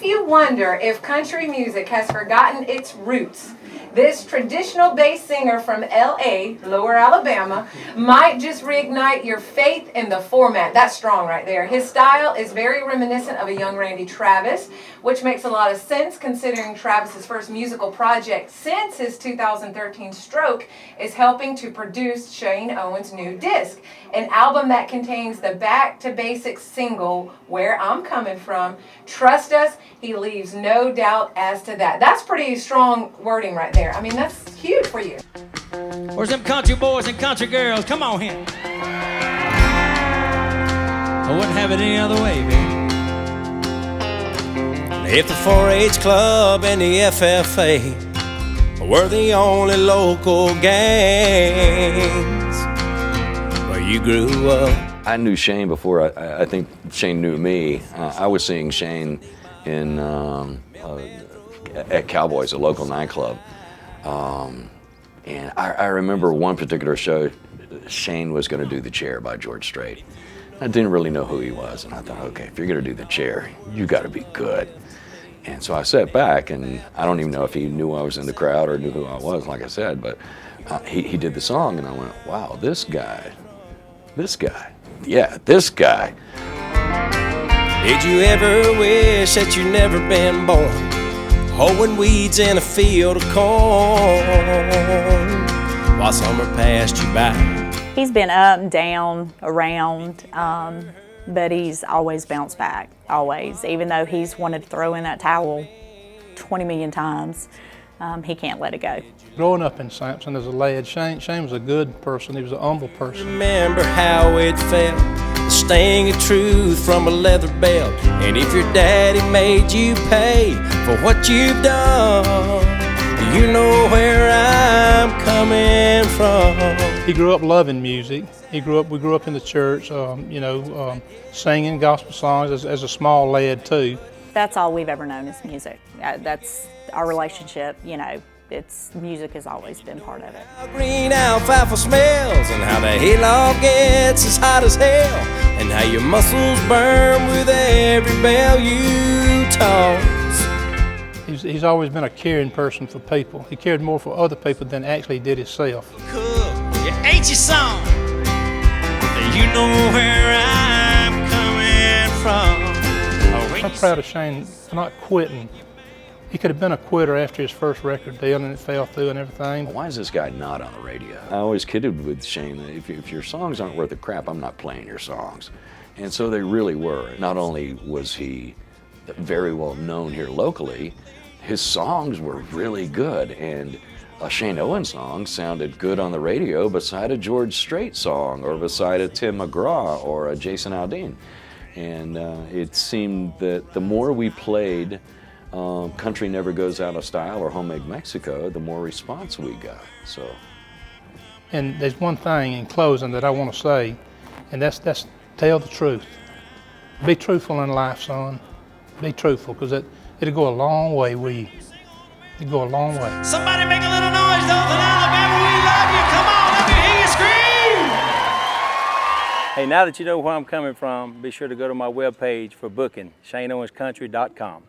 you wonder if country music has forgotten its roots, this traditional bass singer from L.A., Lower Alabama, might just reignite your faith in the format. That's strong right there. His style is very reminiscent of a young Randy Travis, which makes a lot of sense considering Travis's first musical project since his 2013 stroke is helping to produce Shane Owens' new disc, an album that contains the Back to Basics single, Where I'm Coming From. Trust us, he leaves no doubt as to that. That's pretty strong wording right there. I mean, that's huge for you. Where's them country boys and country girls? Come on here. I wouldn't have it any other way, baby. If the 4-H Club and the FFA were the only local gangs where you grew up. I knew Shane before I think Shane knew me. I was seeing Shane in at Cowboys, a local nightclub. And I remember one particular show, Shane was going to do The Chair by George Strait. I didn't really know who he was, and I thought, okay, if you're going to do The Chair, you got to be good. And so I sat back, and I don't even know if he knew I was in the crowd or knew who I was, like I said, but he did the song, and I went, wow, this guy, yeah, this guy. Did you ever wish that you'd never been born, hoeing weeds in a field of corn while summer passed you by? He's been up and down, around, but he's always bounced back, always. Even though he's wanted to throw in that towel 20 million times, he can't let it go. Growing up in Sampson as a lad, Shane was a good person. He was an humble person. Remember how it felt, the sting of truth from a leather belt. And if your daddy made you pay for what you've done, you know where I'm coming from. He grew up loving music. We grew up in the church, singing gospel songs as a small lad too. That's all we've ever known is music. That's our relationship, music has always been part of it. Green alfalfa smells, and how the hayloft gets as hot as hell, and how your muscles burn with every bell you toss. He's always been a caring person for people. He cared more for other people than actually he did himself. Cook, you ate your song. You know where I'm coming from. I'm proud of Shane for not quitting. He could have been a quitter after his first record deal and it fell through and everything. Why is this guy not on the radio? I always kidded with Shane that if your songs aren't worth a crap, I'm not playing your songs. And so they really were. Not only was he very well known here locally, his songs were really good. And a Shane Owens song sounded good on the radio beside a George Strait song or beside a Tim McGraw or a Jason Aldean. And it seemed that the more we played Country Never Goes Out of Style or Homemade Mexico, the more response we got. So. And there's one thing in closing that I want to say, and that's tell the truth. Be truthful in life, son. Be truthful, because it'll go a long way with you. It'll go a long way. Somebody make a little noise, Dothan, Alabama, we love you. Come on, let me hear you scream. Hey, now that you know where I'm coming from, be sure to go to my webpage for booking, ShaneOwensCountry.com.